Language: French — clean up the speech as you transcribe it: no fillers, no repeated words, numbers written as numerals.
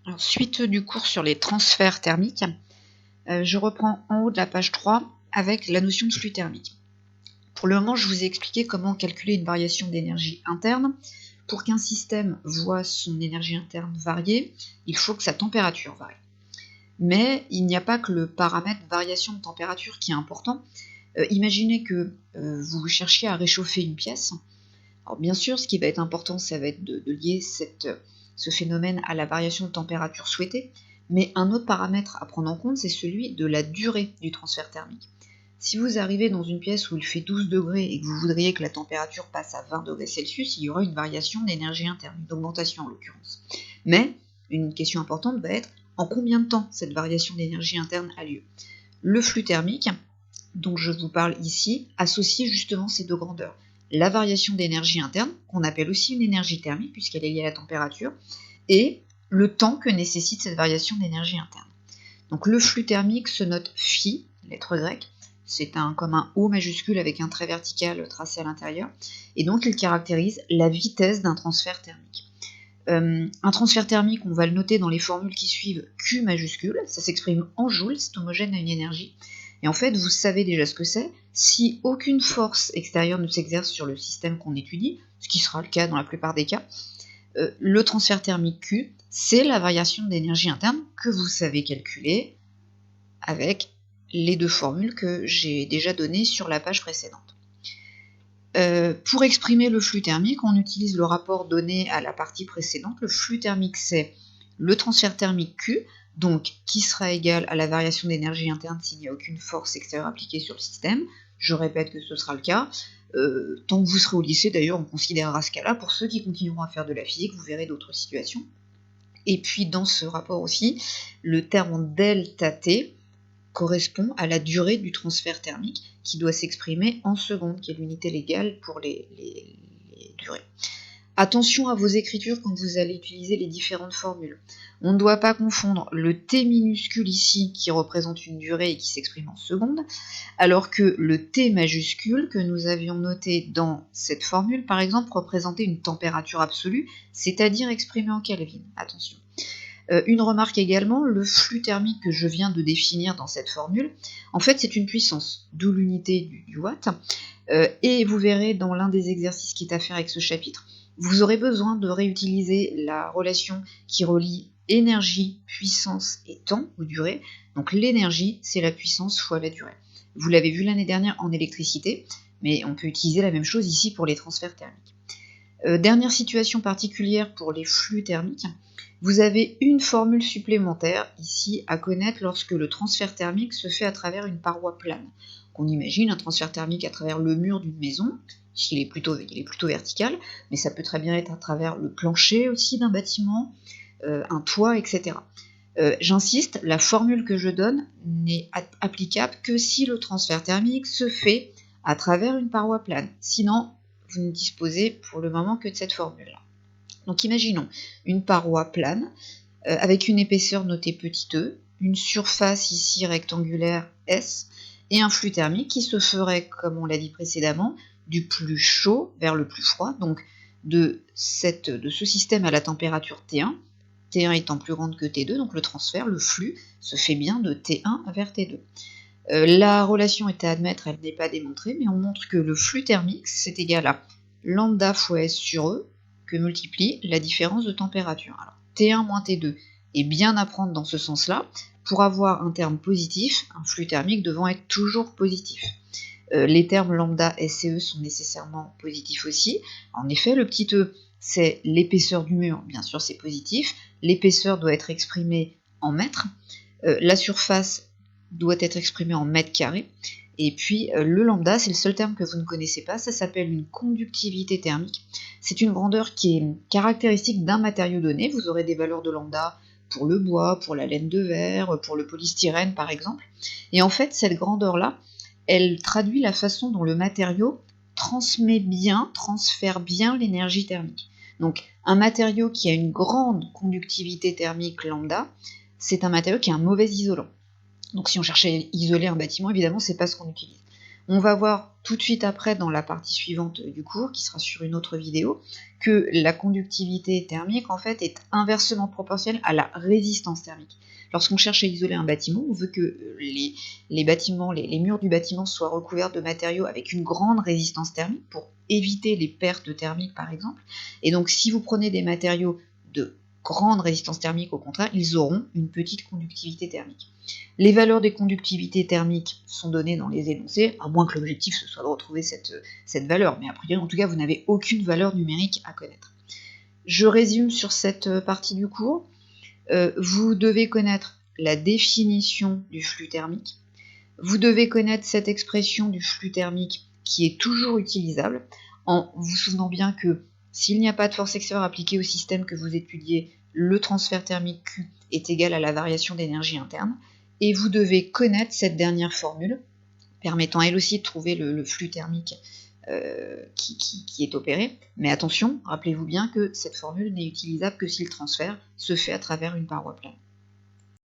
Alors, suite du cours sur les transferts thermiques, je reprends en haut de la page 3 avec la notion de flux thermique. Pour le moment, je vous ai expliqué comment calculer une variation d'énergie interne. Pour qu'un système voit son énergie interne varier, il faut que sa température varie. Mais il n'y a pas que le paramètre variation de température qui est important. Imaginez que vous cherchiez à réchauffer une pièce. Alors bien sûr, ce qui va être important, ça va être de lier ce phénomène à la variation de température souhaitée, mais un autre paramètre à prendre en compte, c'est celui de la durée du transfert thermique. Si vous arrivez dans une pièce où il fait 12 degrés et que vous voudriez que la température passe à 20 degrés Celsius, il y aura une variation d'énergie interne, une augmentation en l'occurrence. Mais une question importante va être en combien de temps cette variation d'énergie interne a lieu. Le flux thermique, dont je vous parle ici, associe justement ces deux grandeurs. La variation d'énergie interne, qu'on appelle aussi une énergie thermique puisqu'elle est liée à la température, et le temps que nécessite cette variation d'énergie interne. Donc le flux thermique se note phi, lettre grecque, c'est comme un O majuscule avec un trait vertical tracé à l'intérieur, et donc il caractérise la vitesse d'un transfert thermique. Un transfert thermique, on va le noter dans les formules qui suivent, Q majuscule, ça s'exprime en joules, c'est homogène à une énergie, et en fait vous savez déjà ce que c'est, si aucune force extérieure ne s'exerce sur le système qu'on étudie, ce qui sera le cas dans la plupart des cas, le transfert thermique Q, c'est la variation d'énergie interne que vous savez calculer avec les deux formules que j'ai déjà données sur la page précédente. Pour exprimer le flux thermique, on utilise le rapport donné à la partie précédente. Le flux thermique, c'est le transfert thermique Q, donc qui sera égal à la variation d'énergie interne s'il n'y a aucune force extérieure appliquée sur le système. Je répète que ce sera le cas. Tant que vous serez au lycée, d'ailleurs, on considérera ce cas-là. Pour ceux qui continueront à faire de la physique, vous verrez d'autres situations. Et puis dans ce rapport aussi, le terme delta T correspond à la durée du transfert thermique qui doit s'exprimer en secondes, qui est l'unité légale pour les durées. Attention à vos écritures quand vous allez utiliser les différentes formules. On ne doit pas confondre le T minuscule ici qui représente une durée et qui s'exprime en secondes, alors que le T majuscule que nous avions noté dans cette formule, par exemple, représentait une température absolue, c'est-à-dire exprimée en Kelvin. Attention. Une remarque également, le flux thermique que je viens de définir dans cette formule, en fait c'est une puissance, d'où l'unité du watt, et vous verrez dans l'un des exercices qui est à faire avec ce chapitre, vous aurez besoin de réutiliser la relation qui relie énergie, puissance et temps ou durée. Donc l'énergie, c'est la puissance fois la durée. Vous l'avez vu l'année dernière en électricité, mais on peut utiliser la même chose ici pour les transferts thermiques. Dernière situation particulière pour les flux thermiques, vous avez une formule supplémentaire ici à connaître lorsque le transfert thermique se fait à travers une paroi plane. On imagine un transfert thermique à travers le mur d'une maison, il est plutôt vertical, mais ça peut très bien être à travers le plancher aussi d'un bâtiment, un toit, etc. J'insiste, la formule que je donne n'est applicable que si le transfert thermique se fait à travers une paroi plane. Sinon, vous ne disposez pour le moment que de cette formule-là. Donc imaginons une paroi plane avec une épaisseur notée petit e, une surface ici rectangulaire S, et un flux thermique qui se ferait, comme on l'a dit précédemment, du plus chaud vers le plus froid, donc de ce système à la température T1, T1 étant plus grande que T2, donc le transfert, le flux, se fait bien de T1 vers T2. La relation est à admettre, elle n'est pas démontrée, mais on montre que le flux thermique, c'est égal à lambda fois S sur E, que multiplie la différence de température. Alors, T1 moins T2 est bien à prendre dans ce sens-là, pour avoir un terme positif, un flux thermique devant être toujours positif. Les termes lambda, S et E sont nécessairement positifs aussi. En effet, le petit e, c'est l'épaisseur du mur, bien sûr c'est positif. L'épaisseur doit être exprimée en mètres. La surface doit être exprimée en mètres carrés. Et puis le lambda, c'est le seul terme que vous ne connaissez pas, ça s'appelle une conductivité thermique. C'est une grandeur qui est caractéristique d'un matériau donné. Vous aurez des valeurs de lambda pour le bois, pour la laine de verre, pour le polystyrène par exemple. Et en fait, cette grandeur-là, elle traduit la façon dont le matériau transfère bien l'énergie thermique. Donc un matériau qui a une grande conductivité thermique lambda, c'est un matériau qui est un mauvais isolant. Donc si on cherche à isoler un bâtiment, évidemment, c'est pas ce qu'on utilise. On va voir tout de suite après dans la partie suivante du cours, qui sera sur une autre vidéo, que la conductivité thermique en fait est inversement proportionnelle à la résistance thermique. Lorsqu'on cherche à isoler un bâtiment, on veut que les murs du bâtiment soient recouverts de matériaux avec une grande résistance thermique pour éviter les pertes thermiques par exemple. Et donc si vous prenez des matériaux de grande résistance thermique, au contraire, ils auront une petite conductivité thermique. Les valeurs des conductivités thermiques sont données dans les énoncés, à moins que l'objectif ce soit de retrouver cette valeur, mais a priori en tout cas vous n'avez aucune valeur numérique à connaître. Je résume sur cette partie du cours. Vous devez connaître la définition du flux thermique, vous devez connaître cette expression du flux thermique qui est toujours utilisable, en vous souvenant bien que s'il n'y a pas de force extérieure appliquée au système que vous étudiez, le transfert thermique Q est égal à la variation d'énergie interne, et vous devez connaître cette dernière formule, permettant elle aussi de trouver le flux thermique qui est opéré. Mais attention, rappelez-vous bien que cette formule n'est utilisable que si le transfert se fait à travers une paroi plane.